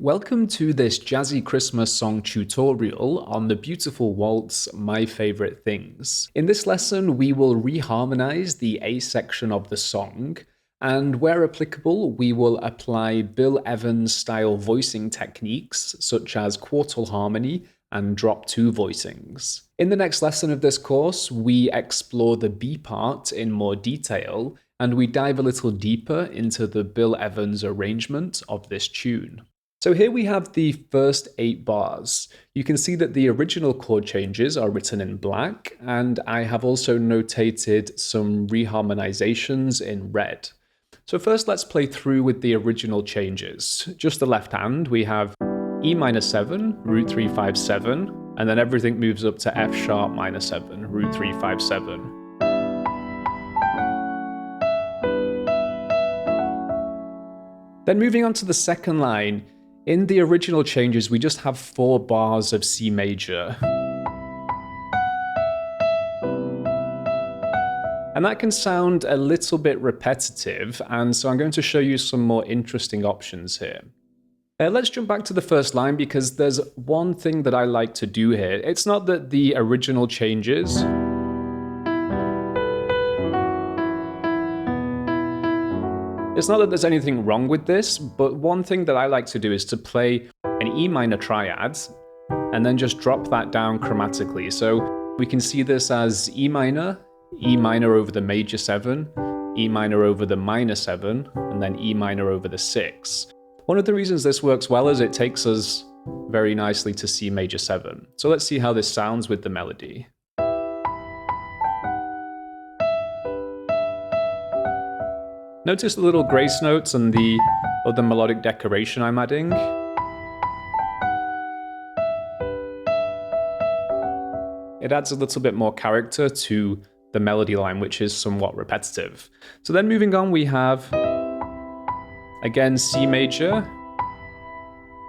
Welcome to this jazzy Christmas song tutorial on the beautiful waltz, My Favorite Things. In this lesson, we will reharmonize the A section of the song, and where applicable, we will apply Bill Evans style voicing techniques such as quartal harmony and drop two voicings. In the next lesson of this course, we explore the B part in more detail, and we dive a little deeper into the Bill Evans arrangement of this tune. So here we have the first 8 bars. You can see that the original chord changes are written in black, and I have also notated some reharmonisations in red. So first let's play through with the original changes. Just the left hand, we have E minor 7, root 3, 5, 7, and then everything moves up to F sharp minor 7, root 3, 5, 7. Then moving on to the second line, in the original changes, we just have 4 bars of C major. And that can sound a little bit repetitive, and so I'm going to show you some more interesting options here. Let's jump back to the first line because there's one thing that I like to do here. It's not that the original changes It's not that there's anything wrong with this, but one thing that I like to do is to play an E minor triad and then just drop that down chromatically. So we can see this as E minor over the major 7, E minor over the minor 7, and then E minor over the 6. One of the reasons this works well is it takes us very nicely to C major 7. So let's see how this sounds with the melody. Notice the little grace notes and the other melodic decoration I'm adding. It adds a little bit more character to the melody line, which is somewhat repetitive. So then moving on, we have, again, C major.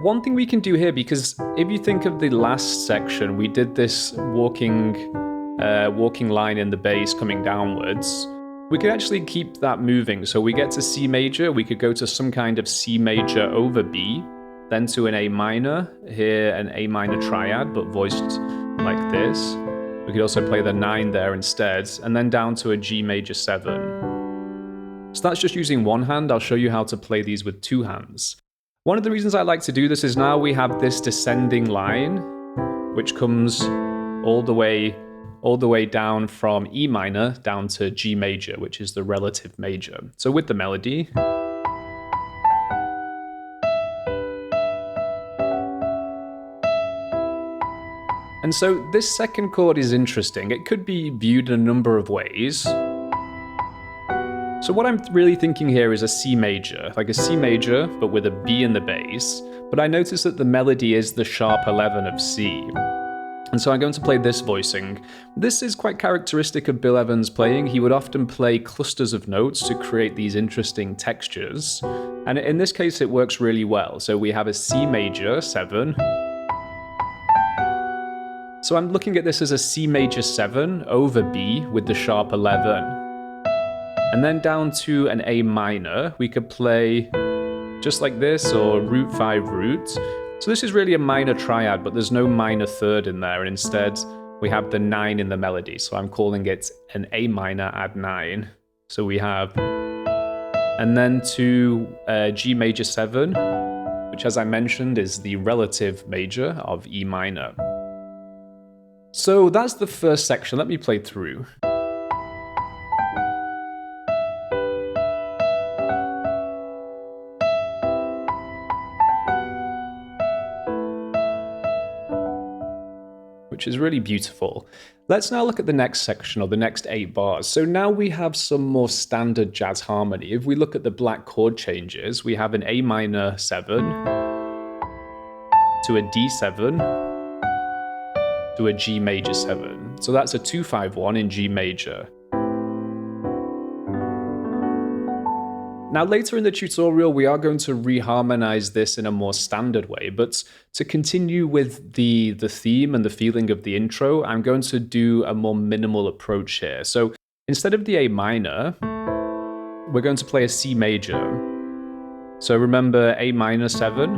One thing we can do here, because if you think of the last section, we did this walking line in the bass coming downwards. We could actually keep that moving. So we get to C major, we could go to some kind of C major over B, then to an A minor, here an A minor triad, but voiced like this. We could also play the 9 there instead, and then down to a G major 7. So that's just using one hand. I'll show you how to play these with 2 hands. One of the reasons I like to do this is now we have this descending line, which comes all the way down from E minor down to G major, which is the relative major. So with the melody. And so this second chord is interesting. It could be viewed in a number of ways. So what I'm really thinking here is a C major, like a C major, but with a B in the bass. But I notice that the melody is the sharp 11 of C. And so I'm going to play this voicing. This is quite characteristic of Bill Evans' playing. He would often play clusters of notes to create these interesting textures. And in this case, it works really well. So we have a C major 7. So I'm looking at this as a C major 7 over B with the sharp 11. And then down to an A minor, we could play just like this, or root 5 root. So this is really a minor triad, but there's no minor third in there, and instead we have the 9 in the melody. So I'm calling it an A minor add 9. So we have, and then to G major 7, which as I mentioned is the relative major of E minor. So that's the first section. Let me play through. Which is really beautiful. Let's now look at the next section, or the next 8 bars. So now we have some more standard jazz harmony. If we look at the black chord changes, we have an A minor 7 to a D7 to a G major 7. So that's a 2-5-1 in G major. Now later in the tutorial, we are going to reharmonize this in a more standard way, but to continue with the theme and the feeling of the intro, I'm going to do a more minimal approach here. So instead of the A minor, we're going to play a C major. So remember A minor 7,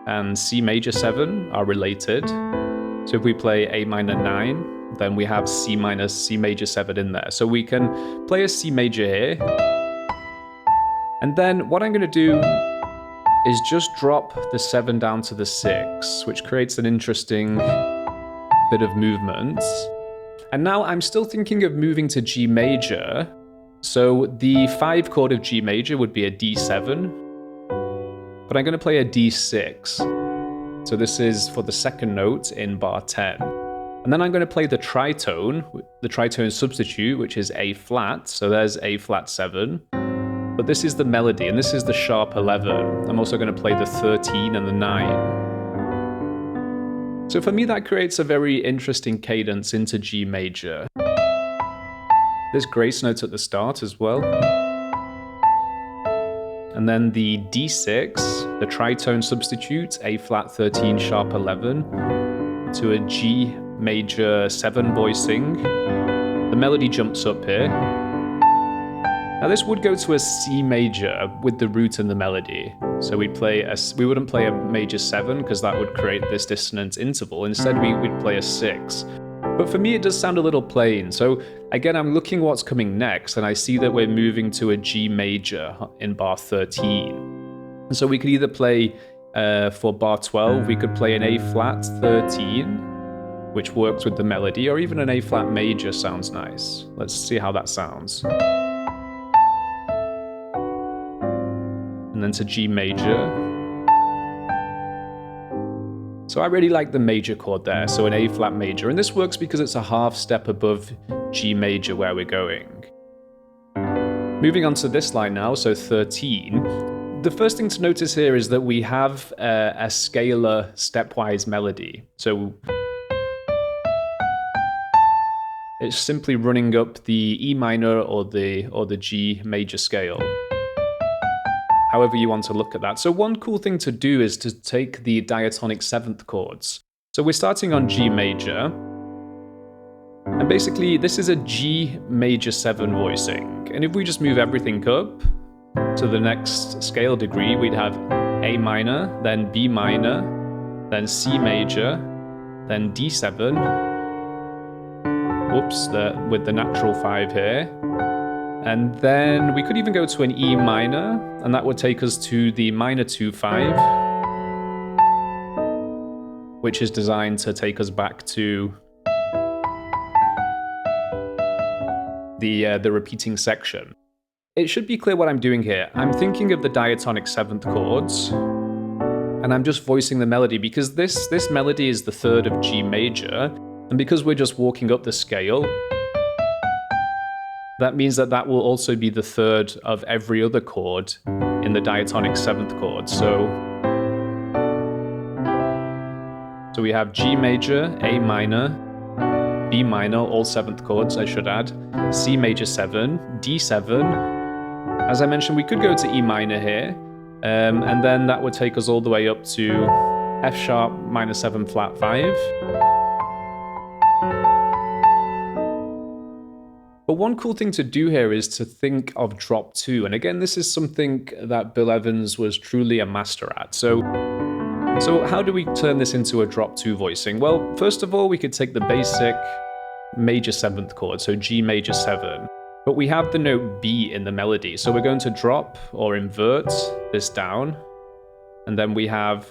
and C major 7 are related. So if we play A minor 9, then we have C minor, C major 7 in there. So we can play a C major here. And then what I'm going to do is just drop the 7 down to the 6, which creates an interesting bit of movement. And now I'm still thinking of moving to G major. So the 5 chord of G major would be a D7, but I'm going to play a D6. So this is for the second note in bar 10. And then I'm going to play the tritone substitute, which is A flat. So there's A flat 7. But this is the melody, and this is the sharp 11. I'm also going to play the 13 and the 9. So for me, that creates a very interesting cadence into G major. There's grace notes at the start as well. And then the D6, the tritone substitute, A flat 13, sharp 11, to a G major 7 voicing. The melody jumps up here. Now this would go to a C major with the root and the melody. So we wouldn't play a major 7 because that would create this dissonant interval. Instead we'd play a 6. But for me it does sound a little plain. So again, I'm looking what's coming next, and I see that we're moving to a G major in bar 13. And so we could either play, for bar 12, we could play an A flat 13, which works with the melody, or even an A flat major sounds nice. Let's see how that sounds. And then to G major. So I really like the major chord there, so an A flat major, and this works because it's a half step above G major where we're going. Moving on to this line now, so 13. The first thing to notice here is that we have a scalar stepwise melody. So it's simply running up the E minor or the G major scale. However you want to look at that. So one cool thing to do is to take the diatonic 7th chords. So we're starting on G major. And basically this is a G major 7 voicing. And if we just move everything up to the next scale degree, we'd have A minor, then B minor, then C major, then D7. Whoops, with the natural 5 here. And then we could even go to an E minor, and that would take us to the minor 2-5, which is designed to take us back to the repeating section. It should be clear what I'm doing here. I'm thinking of the diatonic 7th chords, and I'm just voicing the melody because this melody is the 3rd of G major, and because we're just walking up the scale, that means that will also be the 3rd of every other chord in the diatonic 7th chord. So we have G major, A minor, B minor, all 7th chords I should add, C major 7, D7. As I mentioned, we could go to E minor here, and then that would take us all the way up to F sharp minor 7 flat 5. But one cool thing to do here is to think of drop 2. And again, this is something that Bill Evans was truly a master at. So how do we turn this into a drop 2 voicing? Well, first of all, we could take the basic major 7th chord, so G major 7. But we have the note B in the melody. So we're going to drop or invert this down. And then we have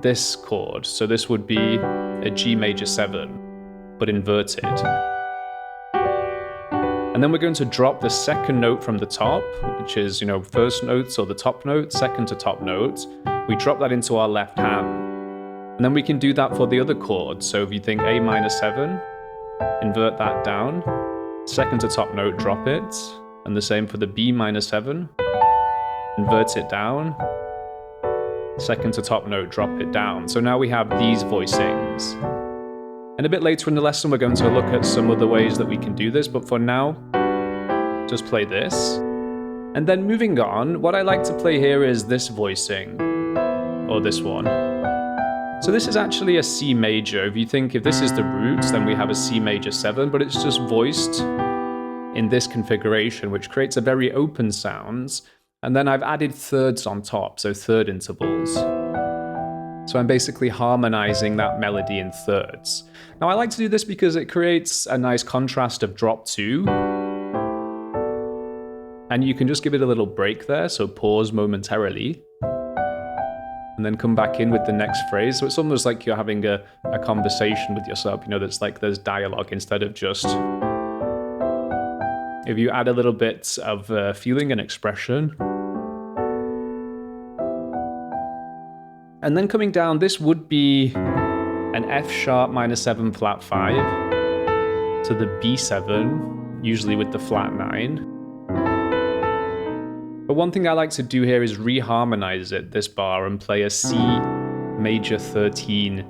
this chord. So this would be a G major 7, but inverted. And then we're going to drop the second note from the top, which is, first note or the top note, second to top note. We drop that into our left hand. And then we can do that for the other chords. So if you think A minor 7, invert that down, second to top note, drop it. And the same for the B minor 7, invert it down, second to top note, drop it down. So now we have these voicings. And a bit later in the lesson, we're going to look at some other ways that we can do this, but for now, just play this. And then moving on, what I like to play here is this voicing, or this one. So this is actually a C major. If this is the root, then we have a C major 7, but it's just voiced in this configuration, which creates a very open sound. And then I've added thirds on top, so third intervals. So I'm basically harmonizing that melody in thirds. Now I like to do this because it creates a nice contrast of drop 2. And you can just give it a little break there, so pause momentarily. And then come back in with the next phrase. So it's almost like you're having a conversation with yourself, you know, that's like there's dialogue instead of just... If you add a little bit of feeling and expression. And then coming down, this would be an F sharp minor 7 flat 5 to the B7, usually with the flat 9. But one thing I like to do here is reharmonize it, this bar, and play a C major 13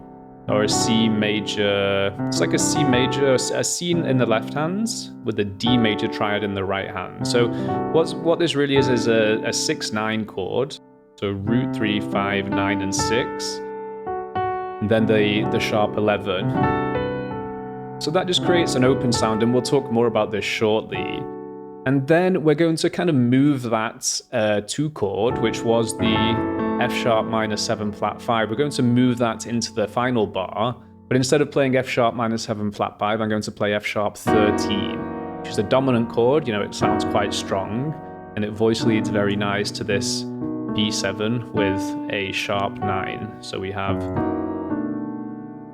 or a C major, it's like a C major, a C in the left hands with a D major triad in the right hand. So what this really is a 6-9 chord. So root 3, 5, 9, and 6. And then the sharp 11. So that just creates an open sound, and we'll talk more about this shortly. And then we're going to kind of move that 2 chord, which was the F sharp minor 7 flat 5. We're going to move that into the final bar, but instead of playing F sharp minor 7 flat 5, I'm going to play F sharp 13, which is a dominant chord. You know, it sounds quite strong, and it voice leads very nice to this B7 with a sharp 9. So we have...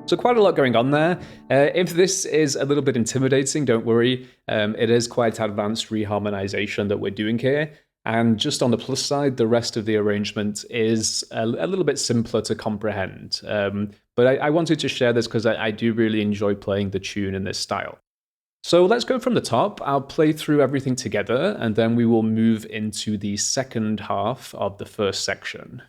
So quite a lot going on there. If this is a little bit intimidating, don't worry. It is quite advanced reharmonization that we're doing here. And just on the plus side, the rest of the arrangement is a little bit simpler to comprehend. But I wanted to share this because I do really enjoy playing the tune in this style. So let's go from the top. I'll play through everything together, and then we will move into the second half of the first section.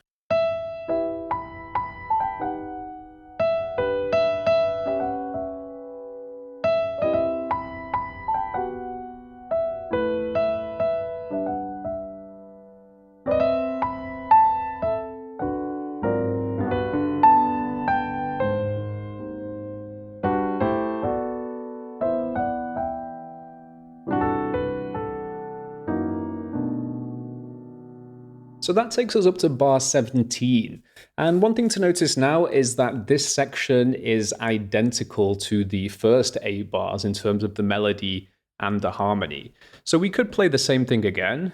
So that takes us up to bar 17. And one thing to notice now is that this section is identical to the first 8 bars in terms of the melody and the harmony. So we could play the same thing again.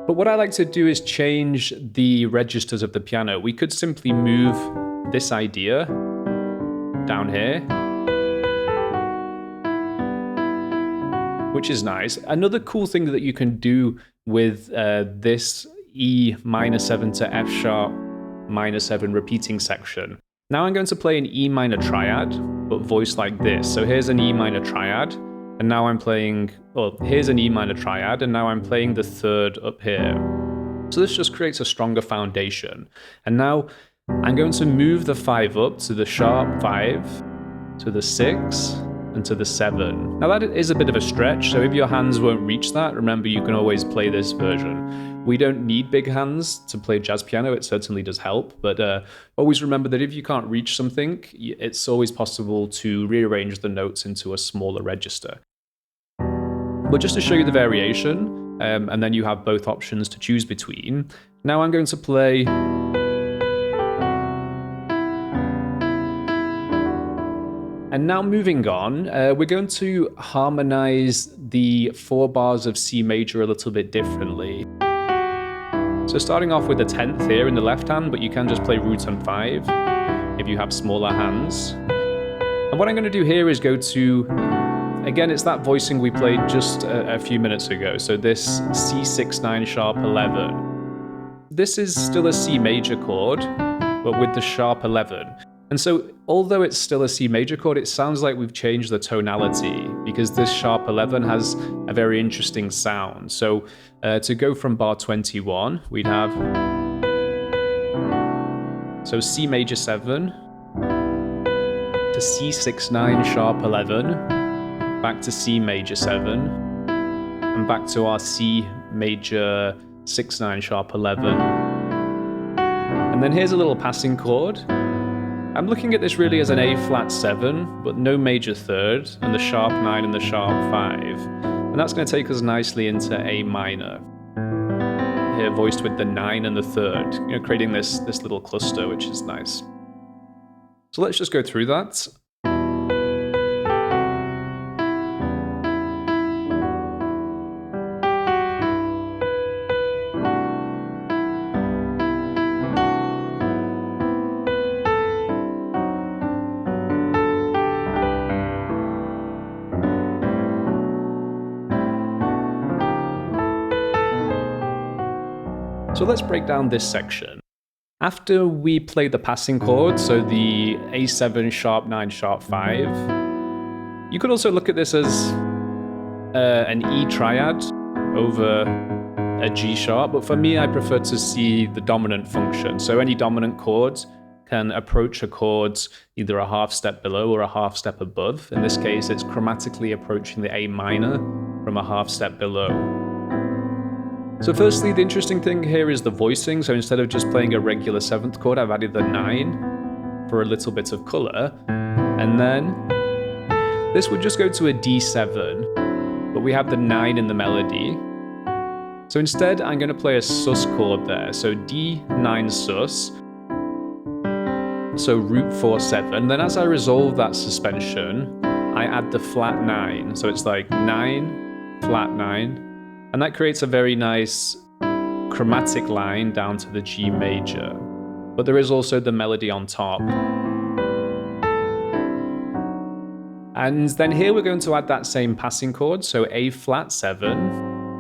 But what I like to do is change the registers of the piano. We could simply move this idea down here, which is nice. Another cool thing that you can do with this E minor 7 to F sharp minor 7 repeating section. Now I'm going to play an E minor triad, but voiced like this. So here's an E minor triad, and now I'm playing, well, here's an E minor triad, and now I'm playing the third up here. So this just creates a stronger foundation. And now I'm going to move the 5 up to the sharp 5, to the 6, and to the 7. Now that is a bit of a stretch, so if your hands won't reach that, remember you can always play this version. We don't need big hands to play jazz piano, it certainly does help, but always remember that if you can't reach something, it's always possible to rearrange the notes into a smaller register. But just to show you the variation, and then you have both options to choose between, now I'm going to play And now moving on, we're going to harmonize the 4 bars of C major a little bit differently. So starting off with the 10th here in the left hand, but you can just play root on 5 if you have smaller hands. And what I'm going to do here is go to, again, it's that voicing we played just a few minutes ago. So this C6-9 sharp 11. This is still a C major chord, but with the sharp 11. And so, although it's still a C major chord, it sounds like we've changed the tonality because this sharp 11 has a very interesting sound. So, to go from bar 21, we'd have, so C major 7 to C6-9 sharp 11, back to C major 7, and back to our C major 6-9 sharp 11. And then here's a little passing chord. I'm looking at this really as an A flat 7, but no major third, and the sharp 9 and the sharp 5. And that's going to take us nicely into A minor. here voiced with the 9 and the 3rd, you know, creating this little cluster, which is nice. So let's just go through that. So let's break down this section. After we play the passing chord, so the A7, sharp 9, sharp 5, you could also look at this as an E triad over a G sharp, but for me I prefer to see the dominant function. So any dominant chord can approach a chord either a half step below or a half step above. In this case, it's chromatically approaching the A minor from a half step below. So firstly, the interesting thing here is the voicing. So instead of just playing a regular 7th chord, I've added the 9 for a little bit of color. And then this would just go to a D7, but we have the 9 in the melody. So instead, I'm going to play a sus chord there. So D9 sus. So root 4, 7. Then as I resolve that suspension, I add the flat 9. So it's like 9, flat 9. And that creates a very nice chromatic line down to the G major. But there is also the melody on top. And then here we're going to add that same passing chord, so A flat 7.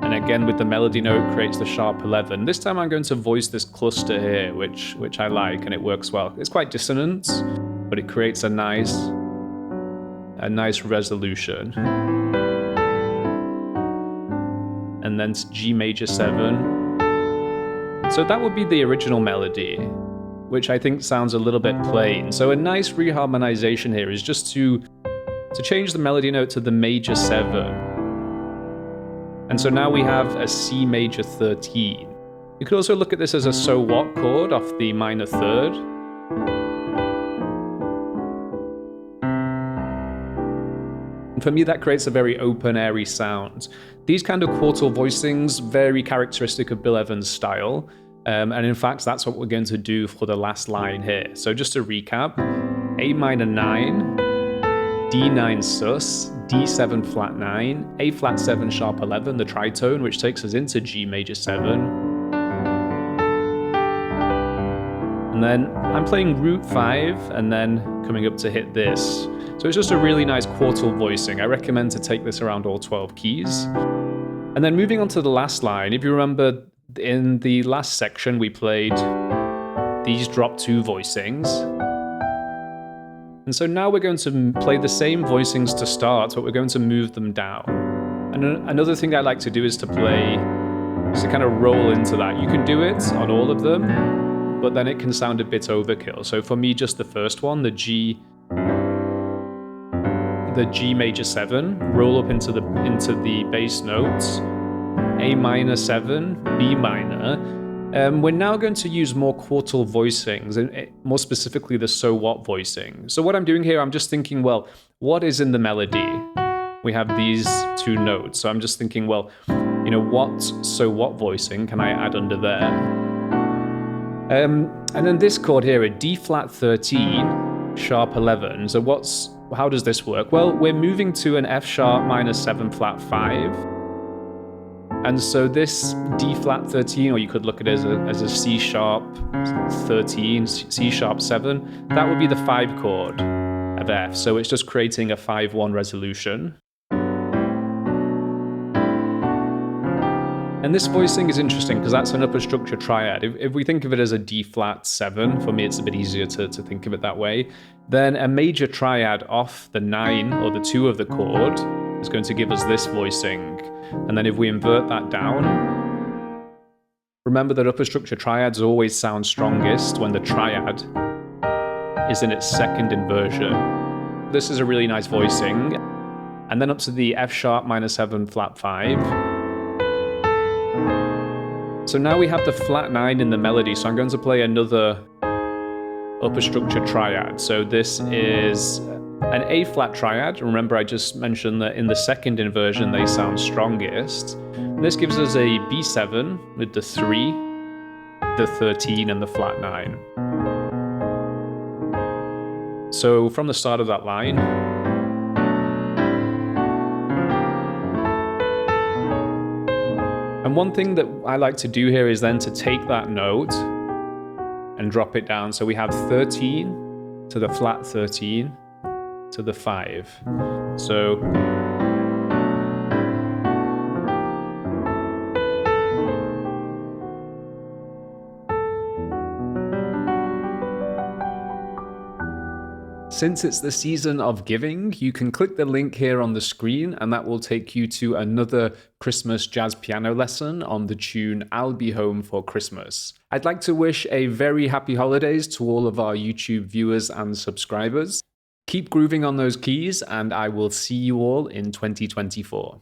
And again with the melody note creates the sharp 11. This time I'm going to voice this cluster here, which I like and it works well. It's quite dissonant, but it creates a nice resolution. And then G major 7. So that would be the original melody, which I think sounds a little bit plain. So a nice reharmonization here is just to change the melody note to the major 7. And so now we have a C major 13. You could also look at this as a so what chord off the minor 3rd. For me, that creates a very open, airy sound. These kind of quartal voicings, very characteristic of Bill Evans' style. And in fact, that's what we're going to do for the last line here. So just to recap, A minor 9, D9 sus, D7 flat 9, A flat 7 sharp 11, the tritone, which takes us into G major 7. And then I'm playing root 5 and then coming up to hit this. So it's just a really nice quartal voicing. I recommend to take this around all 12 keys. And then moving on to the last line, if you remember in the last section we played these drop 2 voicings. And so now we're going to play the same voicings to start, but we're going to move them down. And another thing I like to do is to play, just to kind of roll into that. You can do it on all of them, but then it can sound a bit overkill. So for me, just the first one, the G major 7, roll up into the bass notes, A minor 7, B minor. We're now going to use more quartal voicings, and more specifically the so what voicing. So what I'm doing here, I'm just thinking, well, what is in the melody? We have these 2 notes, so I'm just thinking, well, you know, what so what voicing can I add under there? And then this chord here, a D flat 13, sharp 11. So how does this work? Well, we're moving to an F sharp minor 7 flat 5. And so this D flat 13, or you could look at it as a C sharp 13, C sharp 7, that would be the 5 chord of F. So it's just creating a 5-1 resolution. And this voicing is interesting because that's an upper structure triad. If we think of it as a D flat 7, for me it's a bit easier to think of it that way, then a major triad off the 9 or the 2 of the chord is going to give us this voicing. And then if we invert that down, remember that upper structure triads always sound strongest when the triad is in its second inversion. This is a really nice voicing. And then up to the F sharp minor 7 flat 5. So now we have the flat 9 in the melody, so I'm going to play another upper structure triad. So this is an A flat triad. Remember, I just mentioned that in the second inversion they sound strongest. And this gives us a B7 with the 3, the 13, and the flat 9. So from the start of that line, and one thing that I like to do here is then to take that note and drop it down. So we have 13 to the flat 13 to the 5. So since it's the season of giving, you can click the link here on the screen and that will take you to another Christmas jazz piano lesson on the tune I'll Be Home for Christmas. I'd like to wish a very happy holidays to all of our YouTube viewers and subscribers. Keep grooving on those keys and I will see you all in 2024.